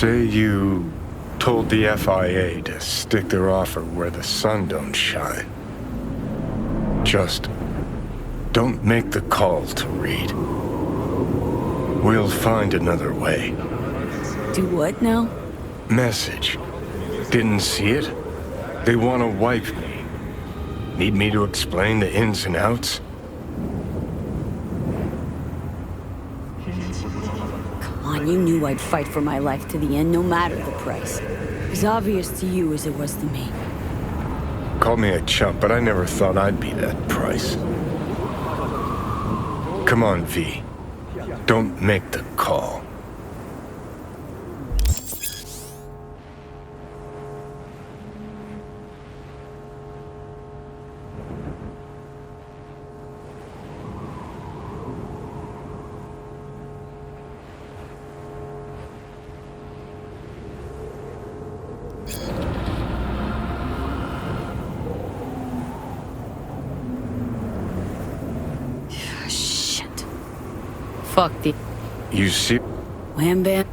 Say you told the FIA to stick their offer where the sun don't shine. Just don't make the call to Reed. We'll find another way. Do what now? Message. Didn't see it? They want to wipe me. Need me to explain the ins and outs? Come on, you knew I'd fight for my life to the end, no matter the price. As obvious to you as it was to me. Call me a chump, but I never thought I'd be that price. Come on, V. Don't make the call. Fuck the... You see? Wham bam.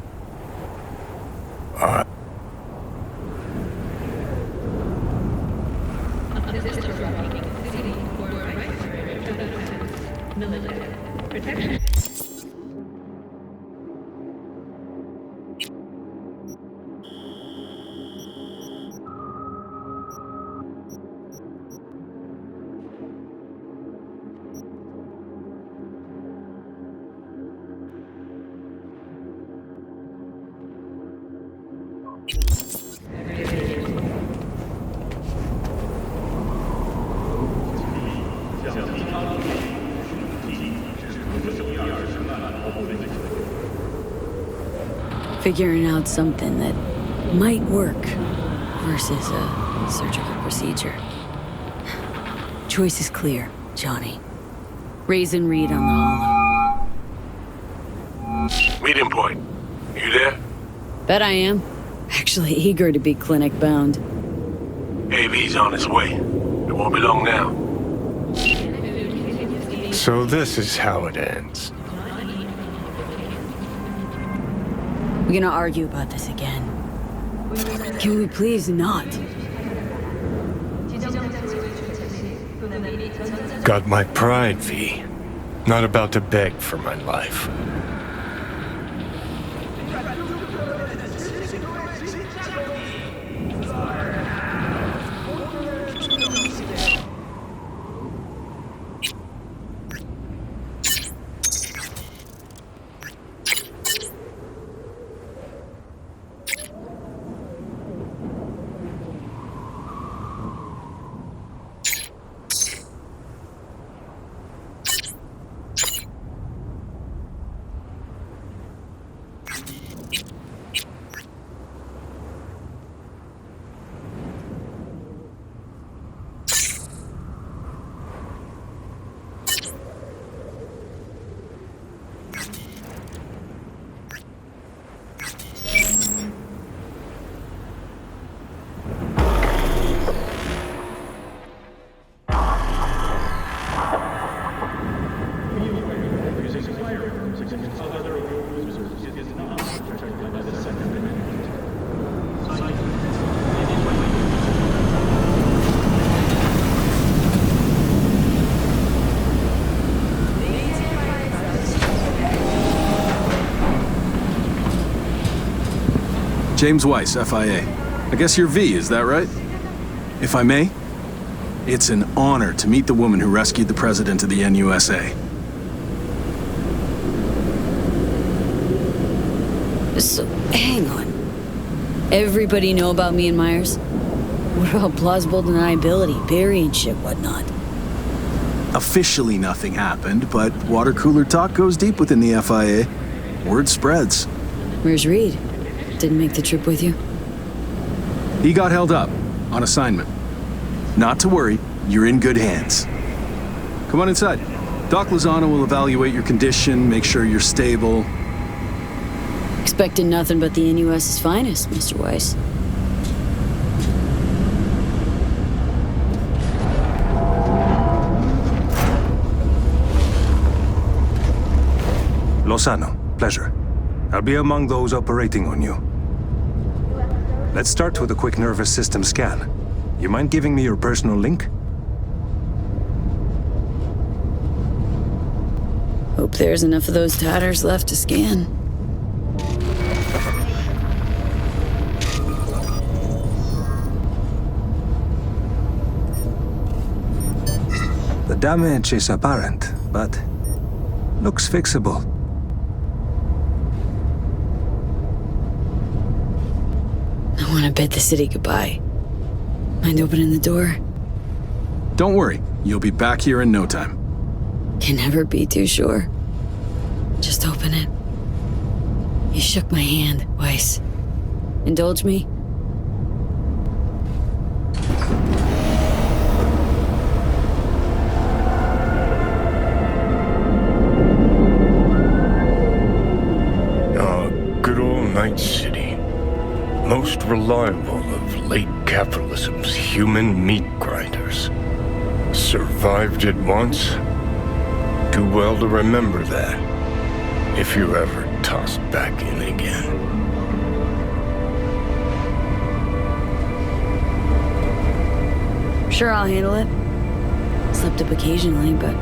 Figuring out something that might work versus a surgical procedure. Choice is clear, Johnny. Raise and Reed on the hollow. Meeting point. You there? Bet I am. Actually eager to be clinic-bound. AV's on its way. It won't be long now. So this is how it ends. We're gonna argue about this again. Can we please not? Got my pride, V. Not about to beg for my life. James Weiss, FIA. I guess you're V, is that right? If I may, it's an honor to meet the woman who rescued the president of the NUSA. So, hang on. Everybody know about me and Myers? What about plausible deniability, burying shit, whatnot? Officially nothing happened, but water cooler talk goes deep within the FIA. Word spreads. Where's Reed? Didn't make the trip with you? He got held up, on assignment. Not to worry, you're in good hands. Come on inside. Doc Lozano will evaluate your condition, make sure you're stable. Expecting nothing but the NUS's finest, Mr. Weiss. Lozano, pleasure. I'll be among those operating on you. Let's start with a quick nervous system scan. You mind giving me your personal link? Hope there's enough of those tatters left to scan. The damage is apparent, but looks fixable. I want to bid the city goodbye. Mind opening the door? Don't worry, you'll be back here in no time. Can never be too sure. Just open it. You shook my hand, Weiss. Indulge me? Good old Night City. Most reliable of late capitalism's human meat grinders. Survived it once. Too well to remember that, if you're ever tossed back in again. Sure, I'll handle it. Slept up occasionally, but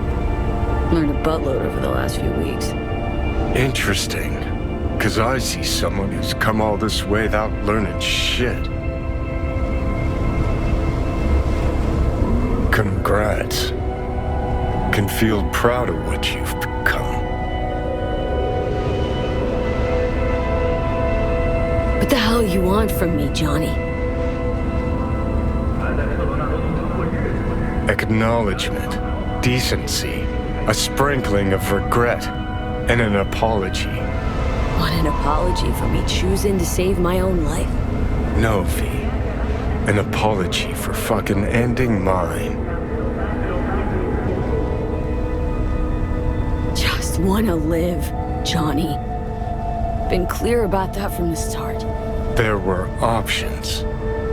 learned a buttload over the last few weeks. Interesting, because I see someone who's come all this way without learning shit. Congrats. Can feel proud of what you've become. What the hell you want from me, Johnny? Acknowledgement, decency, a sprinkling of regret, and an apology. Want an apology for me choosing to save my own life? No, V. An apology for fucking ending mine. Just wanna live, Johnny. Been clear about that from the start. There were options.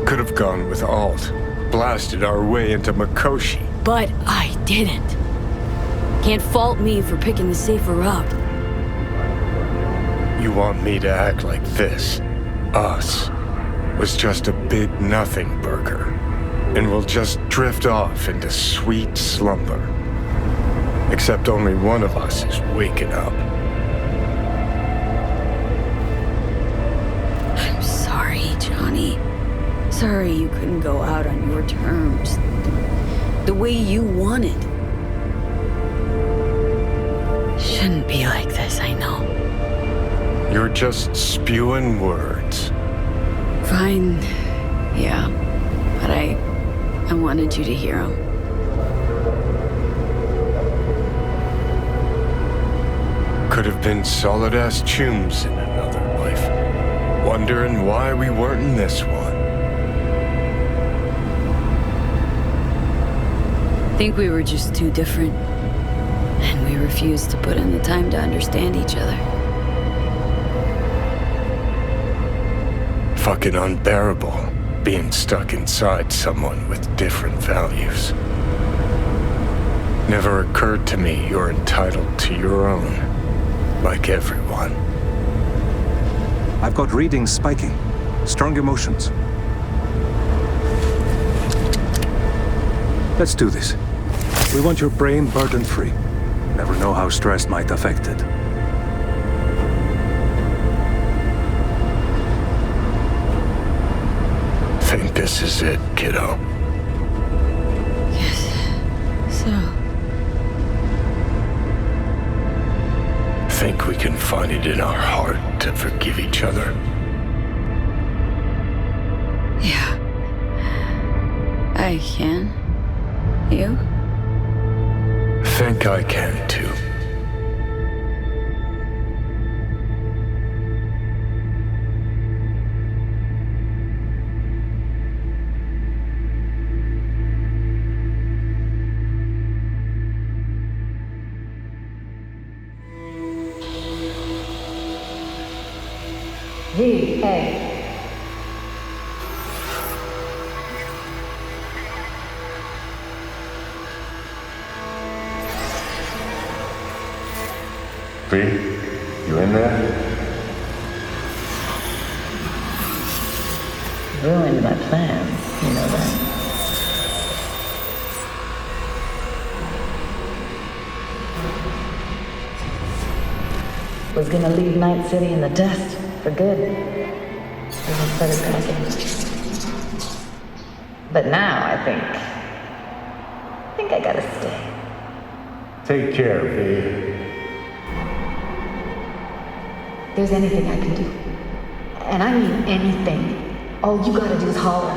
Could have gone with Alt, blasted our way into Mikoshi. But I didn't. Can't fault me for picking the safer route. You want me to act like this, us, was just a big nothing burger, and we'll just drift off into sweet slumber. Except only one of us is waking up. I'm sorry, Johnny. Sorry you couldn't go out on your terms. The way you wanted. Shouldn't be like this, I know. You're just spewing words. Fine. Yeah. But I wanted you to hear them. Could have been solid-ass chooms in another life. Wondering why we weren't in this one. Think we were just too different. And we refused to put in the time to understand each other. Fucking unbearable, being stuck inside someone with different values. Never occurred to me you're entitled to your own, like everyone. I've got readings spiking. Strong emotions. Let's do this. We want your brain burden-free. Never know how stress might affect it. Think this is it, kiddo? Yes. So, Think we can find it in our heart to forgive each other? yeah. I can. You? Think I can too. VA. V, you in there? ruined my plans, you know that. Was gonna leave Night City in the dust for good. Even started packing. But now I think I gotta stay. Take care, V. If there's anything I can do, and I mean anything, all you gotta do is holler.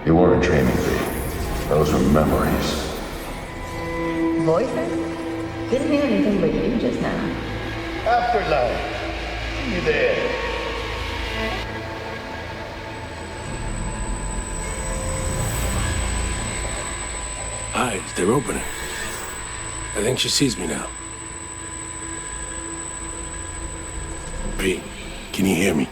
You weren't training, V. Those were memories. Voices? Didn't hear anything but you just now. Afterlife. See you there. Eyes, they're opening. I think she sees me now. V, can you hear me?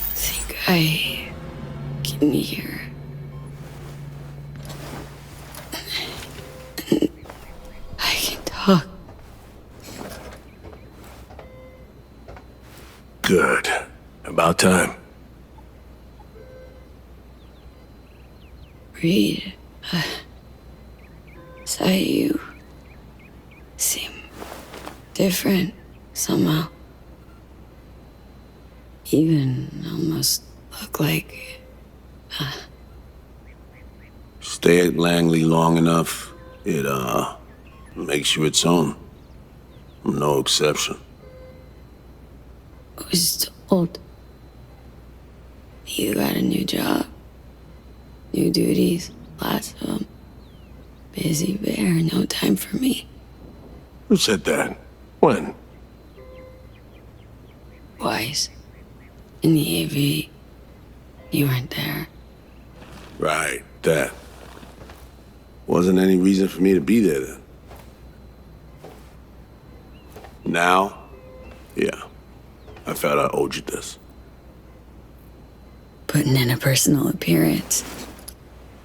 I think I can hear. I can talk. Good. About time. Reed, saw you seem different somehow. Even almost look like. Stay at Langley long enough, it, makes you its own. I'm no exception. I was told you got a new job, new duties, lots of them. Busy bear, no time for me. Who said that? When? Twice. In the AV. You weren't there. Right, that. Wasn't any reason for me to be there then. Now, yeah. I felt I owed you this. Putting in a personal appearance.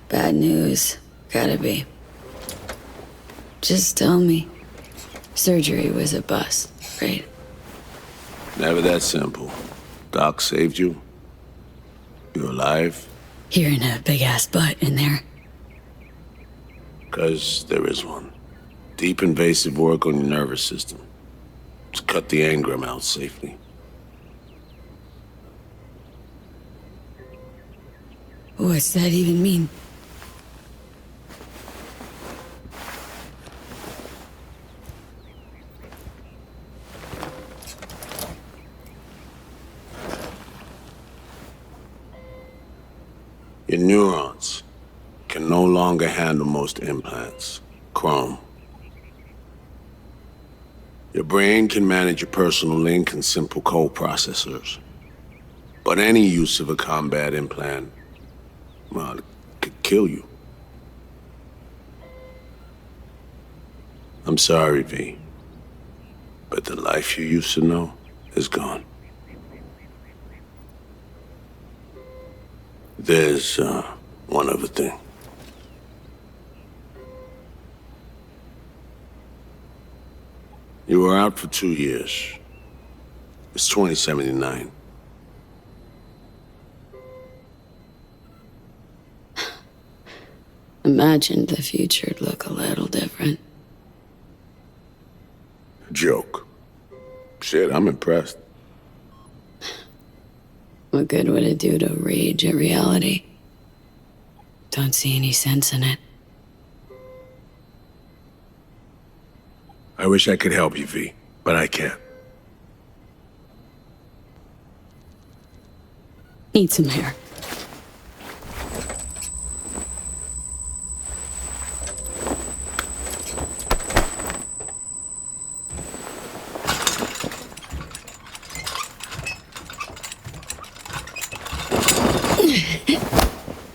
Bad news. Gotta be. Just tell me. Surgery was a bust, right? Never that simple. Doc saved you. You're alive. Hearing a big-ass butt in there. 'Cause there is one. Deep invasive work on your nervous system. To cut the engram out safely. What's that even mean? Your neurons can no longer handle most implants. Chrome. Your brain can manage your personal link and simple code processors. But any use of a combat implant, well, it could kill you. I'm sorry, V. But the life you used to know is gone. There's, one other thing. You were out for 2 years. It's 2079. Imagined the future'd look a little different. Joke. Shit, I'm impressed. What good would it do to rage at reality? Don't see any sense in it. I wish I could help you, V, but I can't. Need some hair.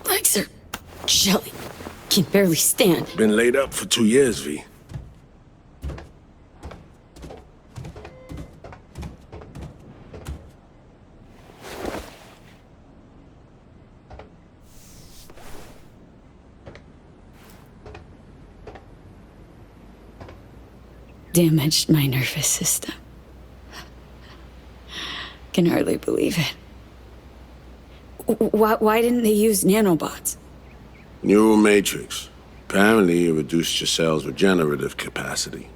Legs are jelly. Can barely stand. Been laid up for 2 years, V. Damaged my nervous system. can hardly believe it. Why didn't they use nanobots? Neural matrix. Apparently, it reduced your cell's regenerative capacity.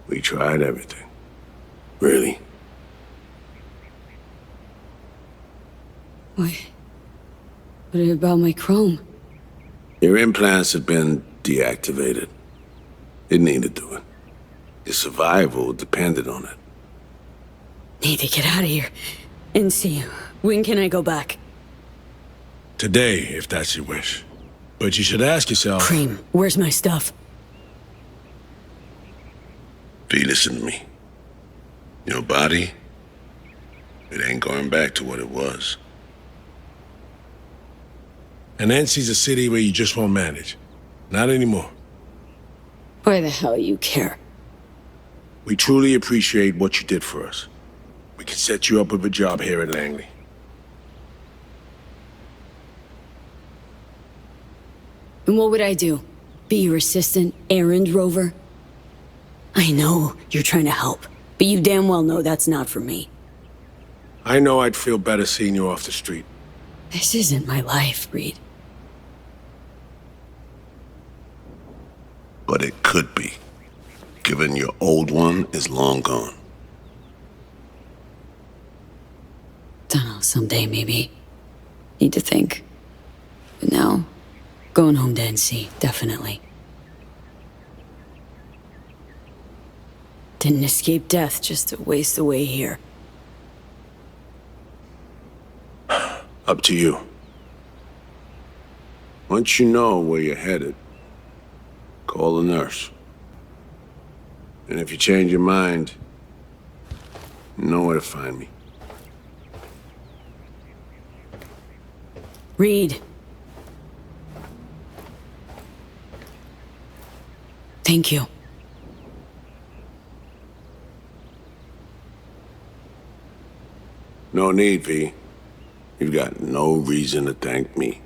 We tried everything. Really? What about my chrome? Your implants had been deactivated. It needed doing. Your survival depended on it. Need to get out of here. And see, when can I go back? Today, if that's your wish. But you should ask yourself... Cream, where's my stuff? V, listen to me. Your body, it ain't going back to what it was. And NC's a city where you just won't manage. Not anymore. Why the hell you care? We truly appreciate what you did for us. We can set you up with a job here at Langley. And what would I do? Be your assistant, errand rover? I know you're trying to help, but you damn well know that's not for me. I know I'd feel better seeing you off the street. This isn't my life, Reed. But it could be, given your old one is long gone. Dunno, someday maybe. Need to think. But now, going home to NC, definitely. Didn't escape death just to waste away here. Up to you. Once you know where you're headed, call the nurse. And if you change your mind, you know where to find me. Reed. Thank you. No need, V. You've got no reason to thank me.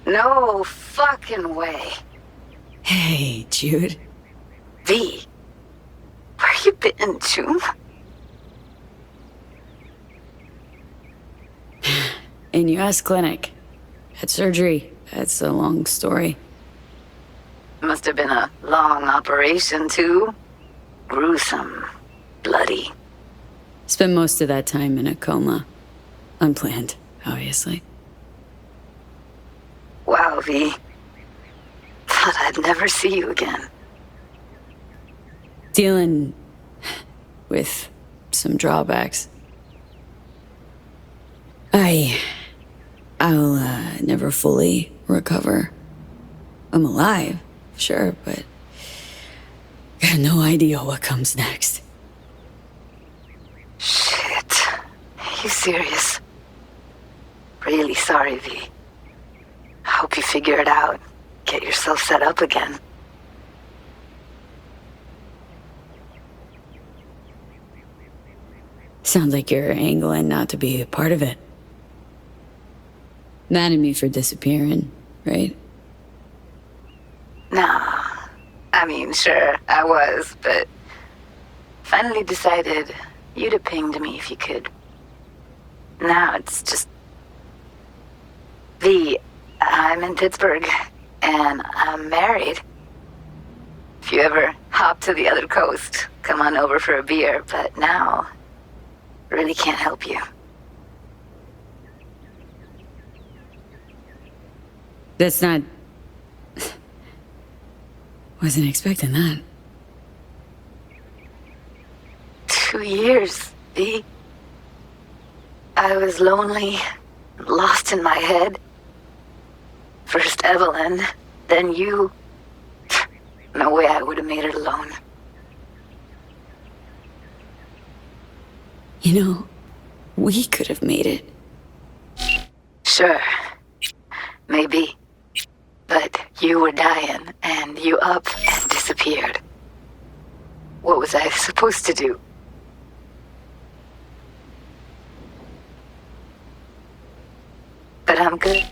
No fucking way. Hey, Jude. V, where you been, June? In US clinic. Had surgery. That's a long story. Must have been a long operation, too. Gruesome. Bloody. Spent most of that time in a coma. Unplanned, obviously. Wow, V. Thought I'd never see you again. Dealing with some drawbacks. I'll never fully recover. I'm alive, sure, but got no idea what comes next. Shit. Are you serious? Really sorry, V. I hope you figure it out. Get yourself set up again. Sounds like you're angling not to be a part of it. Mad at me for disappearing, right? Nah. I mean, sure, I was, but finally decided you'd have pinged me if you could. Now it's just... V, I'm in Pittsburgh, and I'm married. If you ever hop to the other coast, come on over for a beer, but now, really can't help you. That's not... Wasn't expecting that. 2 years, V. I was lonely, lost in my head. First Evelyn, then you. No way I would have made it alone. You know, we could have made it. Sure. Maybe. But you were dying, and you up and disappeared. What was I supposed to do? But I'm good.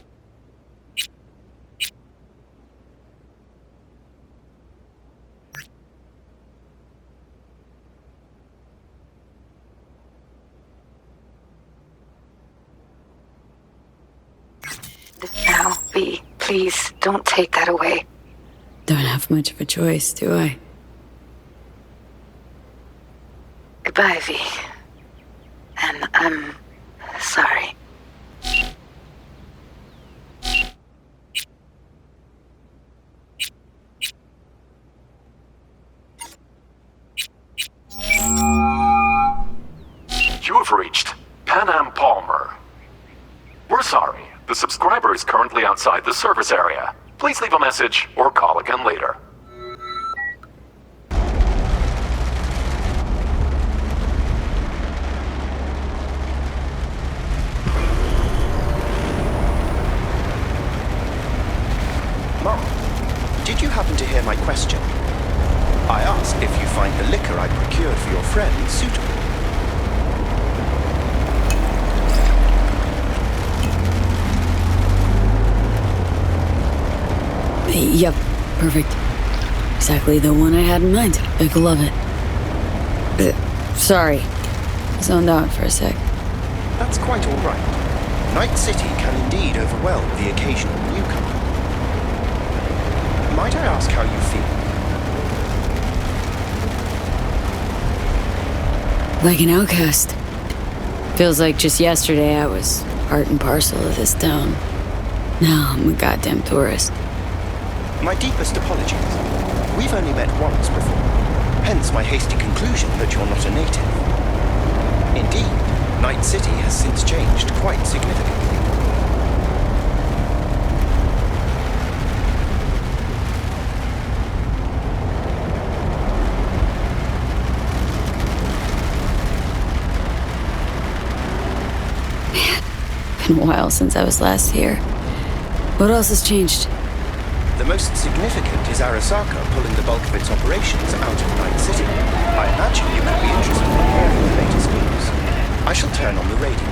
Now, B, please don't take that away. Don't have much of a choice, do I? Goodbye, V. And I'm sorry. You have reached Pan Am Palmer. We're sorry. The subscriber is currently outside the service area. Please leave a message or call again later. Mom, did you happen to hear my question? I asked if you find the liquor I procured for your friend suitable. Yep, perfect. Exactly the one I had in mind. Vic will love it. Sorry. Zoned out for a sec. That's quite all right. Night City can indeed overwhelm the occasional newcomer. Might I ask how you feel? Like an outcast. Feels like just yesterday I was part and parcel of this town. Now I'm a goddamn tourist. My deepest apologies. We've only met once before. Hence my hasty conclusion that you're not a native. Indeed, Night City has since changed quite significantly. Been a while since I was last here. What else has changed? The most significant is Arasaka pulling the bulk of its operations out of Night City. I imagine you could be interested in hearing the latest news. I shall turn on the radio.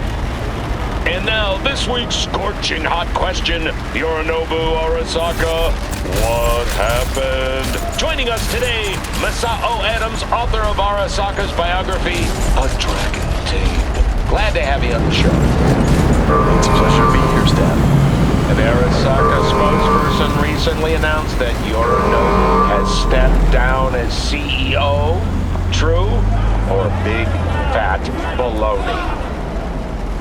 And now, this week's scorching hot question, Yorinobu Arasaka, what happened? Joining us today, Masao Adams, author of Arasaka's biography, A Dragon Tamed. Glad to have you on the show. It's a pleasure to be here, Stan. An Arasaka spokesperson recently announced that Yorinobu has stepped down as CEO. True or big fat baloney?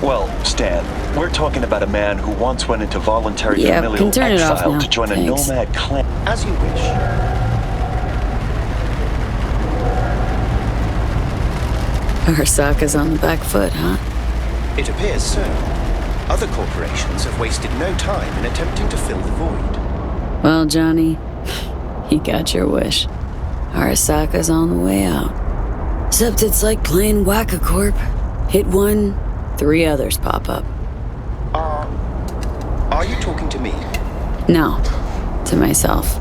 Well, Stan, we're talking about a man who once went into voluntary familial can turn it off exile now. to join Thanks. a nomad clan. As you wish. Arasaka's on the back foot, huh? It appears so. Other corporations have wasted no time in attempting to fill the void. Well, Johnny, you got your wish. Arasaka's on the way out. Except it's like playing Whack-A-Corp. Hit one, 3 others pop up. Are you talking to me? No, to myself.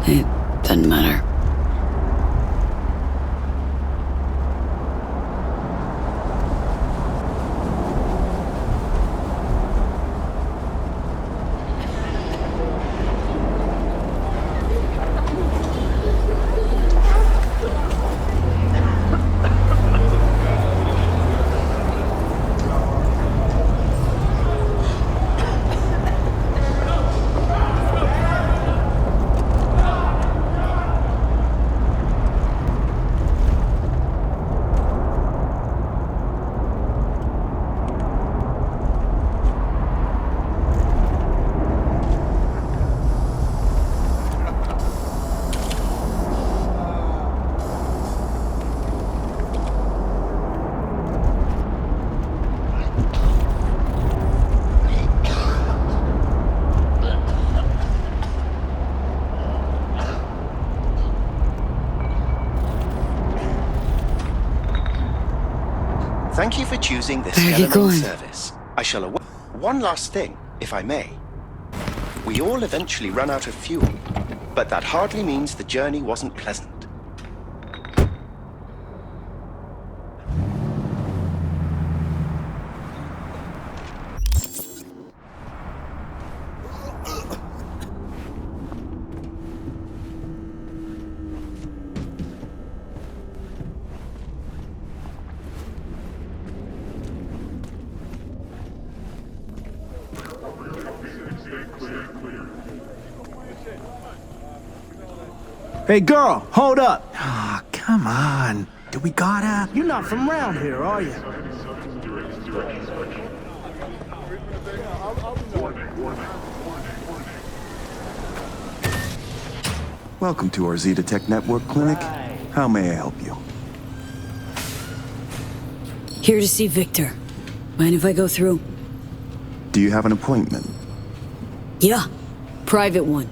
It doesn't matter. Thank you for choosing this Better get airline going. service. I shall await. One last thing, if I may. We all eventually run out of fuel, but that hardly means the journey wasn't pleasant. Hey girl, hold up! Ah, come on. Do we gotta? You're not from around here, are you? Welcome to our Zeta Tech Network Clinic. How may I help you? Here to see Victor. Mind if I go through? Do you have an appointment? Yeah. Private one.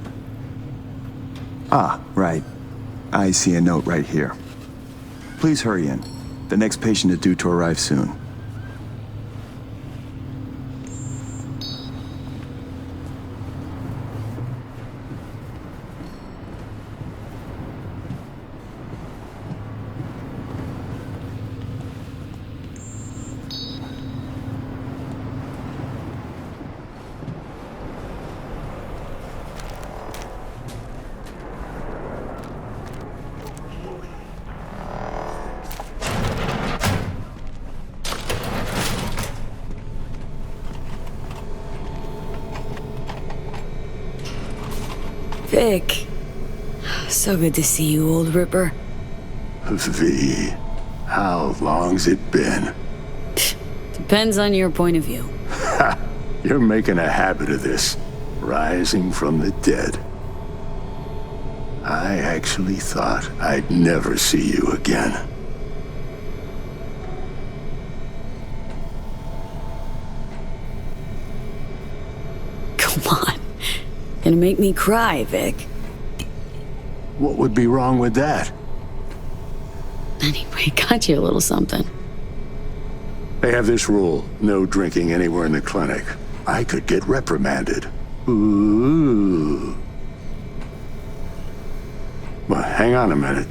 Ah, right. I see a note right here. Please hurry in. The next patient is due to arrive soon. Vic. So good to see you, old Ripper. V, how long's it been? Depends on your point of view. Ha! You're making a habit of this, rising from the dead. I actually thought I'd never see you again. Come on. Gonna make me cry, Vic. What would be wrong with that? Anyway, got you a little something. They have this rule, no drinking anywhere in the clinic. I could get reprimanded. Ooh. Well, hang on a minute.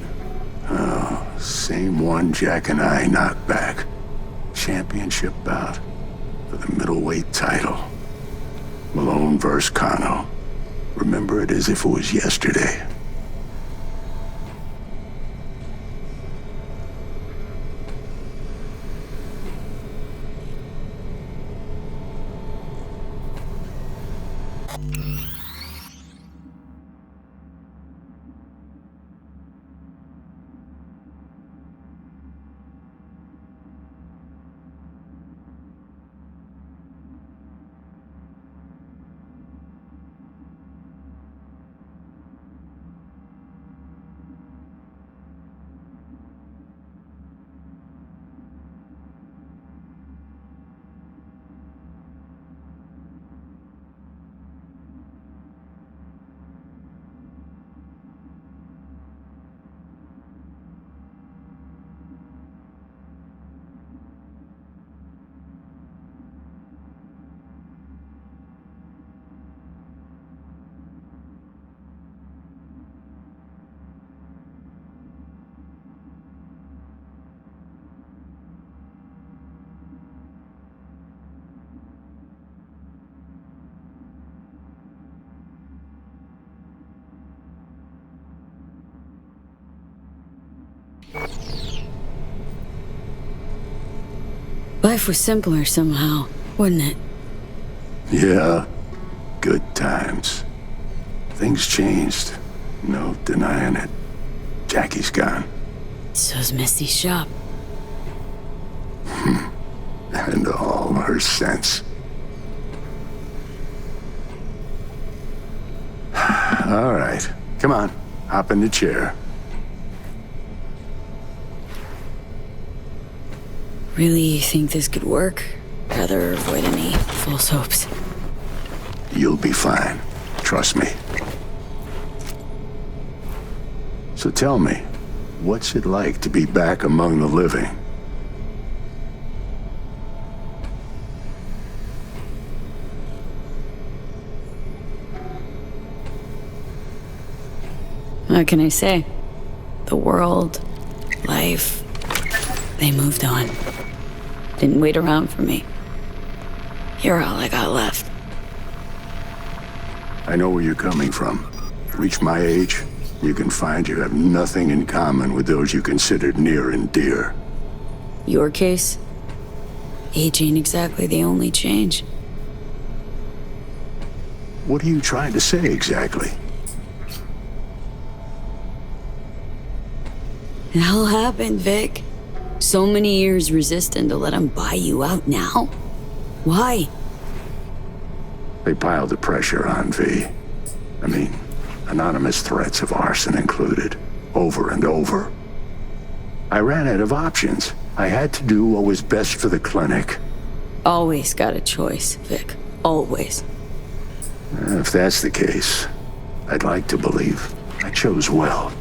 Oh, same one Jack and I knocked back. Championship bout for the middleweight title. Malone versus Kano. Remember it as if it was yesterday. Life was simpler somehow, wouldn't it? Yeah, good times. Things changed. No denying it. Jackie's gone. So's Misty's shop. And all her sense. All right, come on, hop in the chair. Really think this could work? Rather avoid any false hopes. You'll be fine. Trust me. So tell me, what's it like to be back among the living? What can I say? The world, life, they moved on. Didn't wait around for me. You're all I got left. I know where you're coming from. Reach my age, you can find you have nothing in common with those you considered near and dear. Your case? Age ain't exactly the only change. What are you trying to say exactly? The hell happened, Vic? So many years resisting to let him buy you out now? Why? They piled the pressure on, V. I mean, anonymous threats of arson included, over and over. I ran out of options. I had to do what was best for the clinic. Always got a choice, Vic. Always. If that's the case, I'd like to believe I chose well.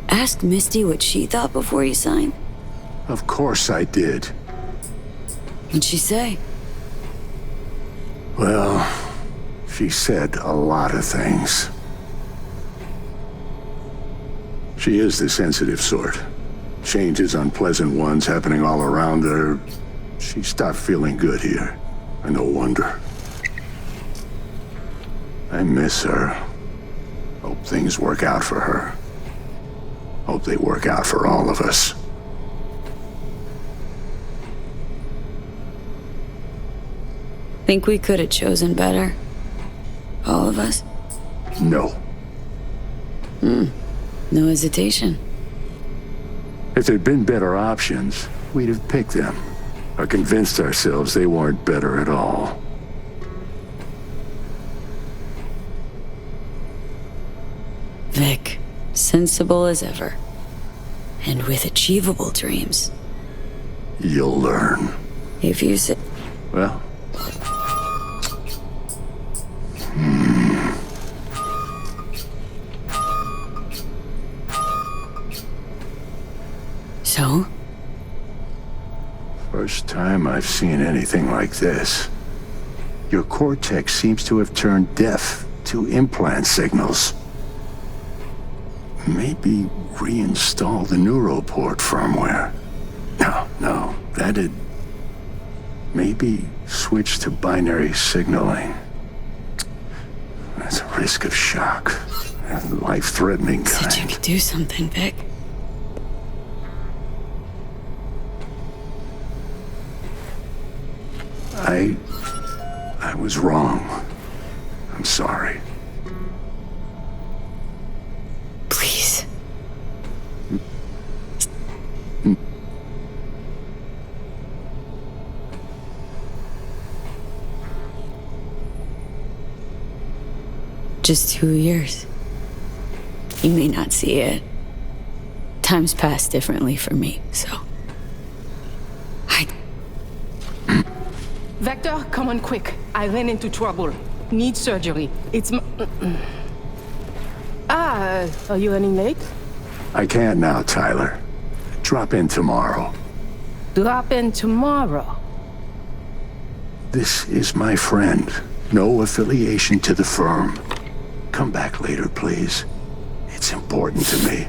Ask Misty what she thought before you signed? Of course I did. What'd she say? Well, she said a lot of things. She is the sensitive sort. Changes, unpleasant ones happening all around her. She stopped feeling good here. And no wonder. I miss her. Hope things work out for her. Hope they work out for all of us. Think we could have chosen better? All of us? No. No hesitation. If there'd been better options, we'd have picked them. Or convinced ourselves they weren't better at all. Vic, sensible as ever. And with achievable dreams. You'll learn. If you say... Well... So? First time I've seen anything like this. Your cortex seems to have turned deaf to implant signals. Maybe reinstall the neuroport firmware. No, that'd... Maybe switch to binary signaling. That's a risk of shock. A life-threatening kind. Said you could do something, Vic. I was wrong. I'm sorry. Please. Just 2 years. You may not see it. Time's passed differently for me, so... Vector, come on quick. I ran into trouble. Need surgery. It's are you running late? I can't now, Tyler. Drop in tomorrow. Drop in tomorrow. This is my friend. No affiliation to the firm. Come back later, please. It's important to me.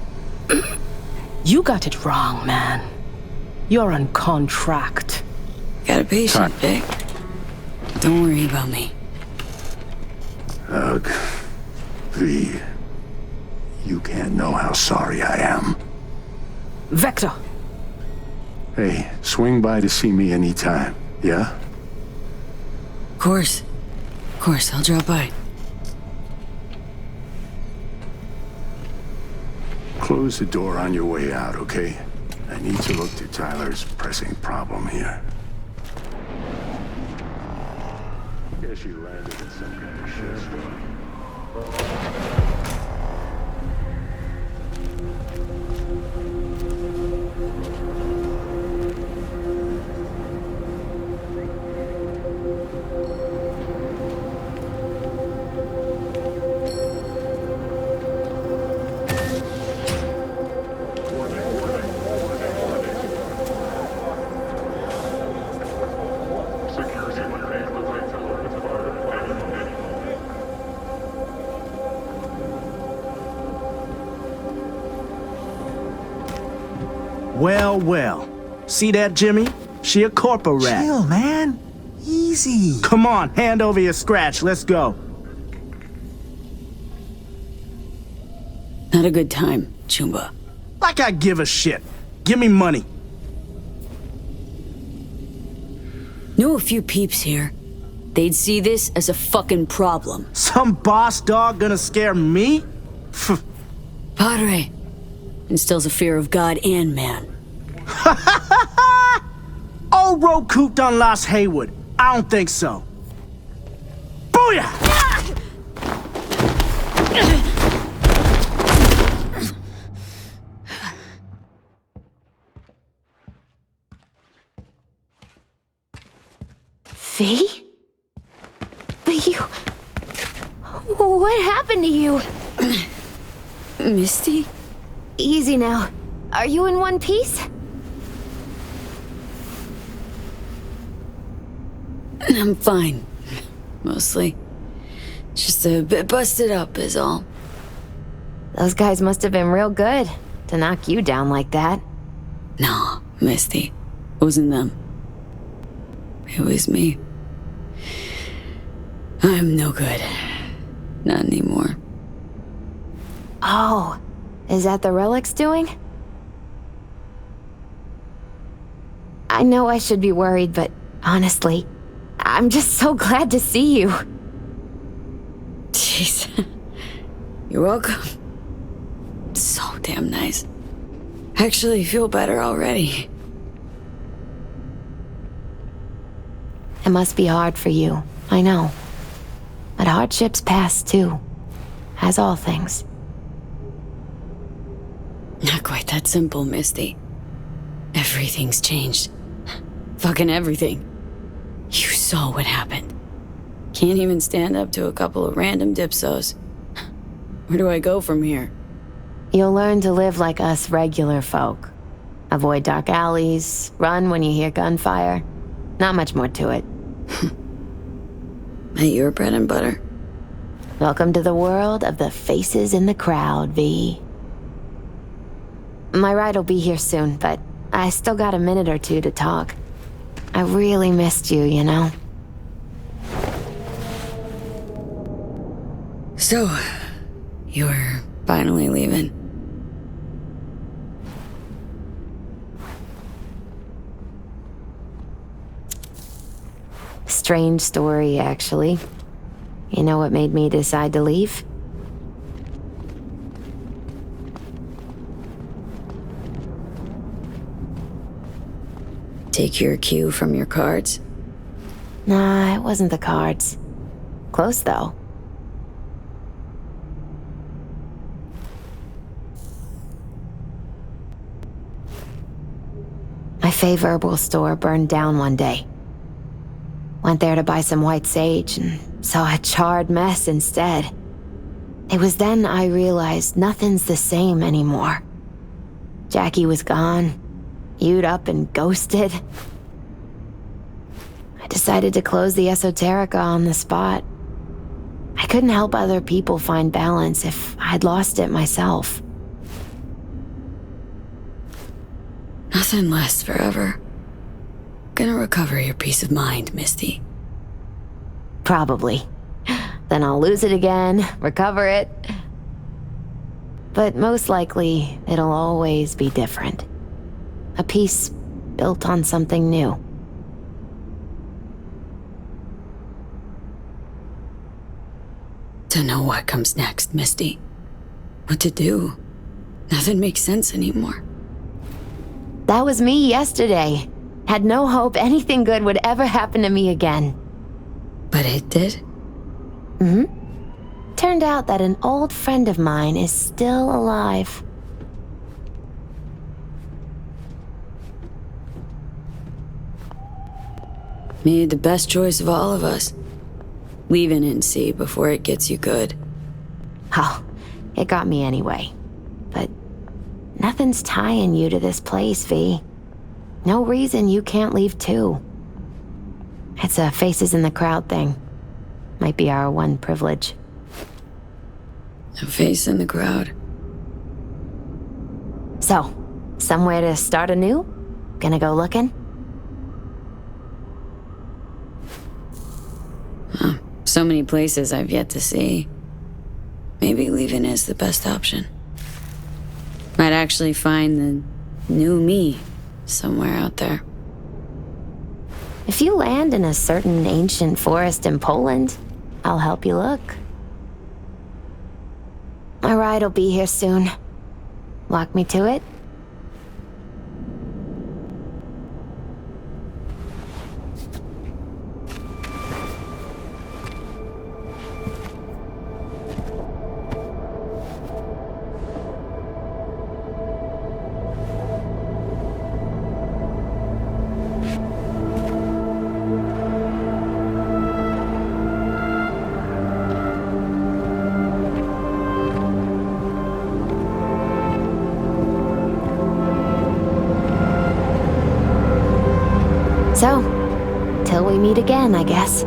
You got it wrong, man. You're on contract. Got a patient, Vic. Don't worry about me. Ugh. V. You can't know how sorry I am. Vector! Hey, swing by to see me anytime, yeah? Of course, I'll drop by. Close the door on your way out, okay? I need to look to Tyler's pressing problem here. Guess you landed in some kind of shitstorm. Well, well. See that, Jimmy? She a corporate rat. Chill, man. Easy. Come on, hand over your scratch. Let's go. Not a good time, Chumba. Like I give a shit. Give me money. Know a few peeps here. They'd see this as a fucking problem. Some boss dog gonna scare me? Padre instills a fear of God and man. Old road cooped on Las Haywood. I don't think so. Booyah! V? But you... What happened to you? Misty? Easy now. Are you in one piece? I'm fine. Mostly. Just a bit busted up is all. Those guys must have been real good to knock you down like that. No, Misty. It wasn't them. It was me. I'm no good. Not anymore. Oh, is that the relic's doing? I know I should be worried, but honestly, I'm just so glad to see you. Jeez. You're welcome. So damn nice. Actually feel better already. It must be hard for you, I know. But hardships pass too, as all things. Not quite that simple, Misty. Everything's changed. Fucking everything. You saw what happened. Can't even stand up to a couple of random dipsos. Where do I go from here? You'll learn to live like us regular folk. Avoid dark alleys, run when you hear gunfire. Not much more to it. Ain't your bread and butter? Welcome to the world of the faces in the crowd, V. My ride will be here soon, but I still got a minute or two to talk. I really missed you, you know? So, you're finally leaving. Strange story, actually. You know what made me decide to leave? Take your cue from your cards? Nah, it wasn't the cards. Close, though. My fave herbal store burned down one day. Went there to buy some white sage and saw a charred mess instead. It was then I realized nothing's the same anymore. Jackie was gone, You'd up and ghosted. I decided to close the esoterica on the spot. I couldn't help other people find balance if I'd lost it myself. Nothing lasts forever. Gonna recover your peace of mind, Misty. Probably. Then I'll lose it again, recover it. But most likely, it'll always be different. A piece built on something new. To know what comes next, Misty. What to do. Nothing makes sense anymore. That was me yesterday. Had no hope anything good would ever happen to me again. But it did? Mm-hmm. Turned out that an old friend of mine is still alive. Made the best choice of all of us. Leaving NC before it gets you good. Oh, it got me anyway. But nothing's tying you to this place, V. No reason you can't leave too. It's a faces in the crowd thing. Might be our one privilege. A face in the crowd. So, Somewhere to start anew? Gonna go looking? So many places I've yet to see. Maybe leaving is the best option. Might actually find the new me somewhere out there. If you land in a certain ancient forest in Poland, I'll help you look. My ride'll be here soon. Walk me to it? So, till we meet again, I guess.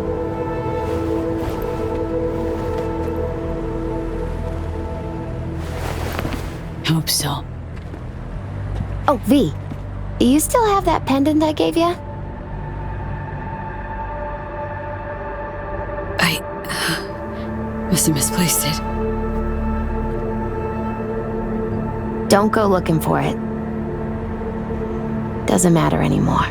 Hope so. Oh, V, do you still have that pendant I gave you? I must have misplaced it. Don't go looking for it. Doesn't matter anymore.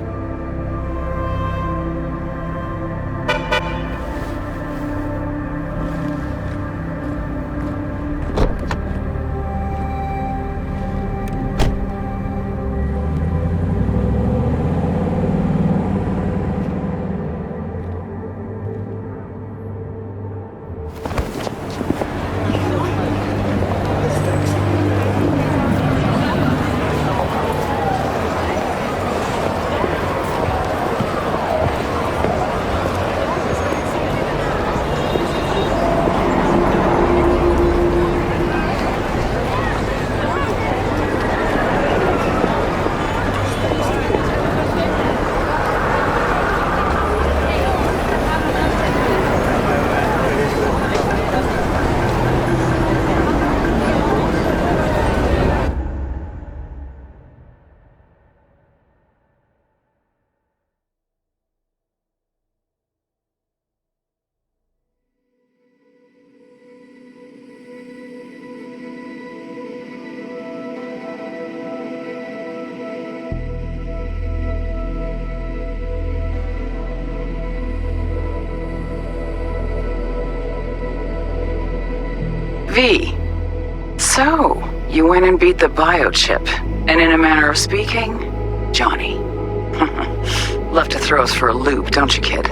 V, so you went and beat the biochip, and in a manner of speaking, Johnny. Love to throw us for a loop, don't you, kid?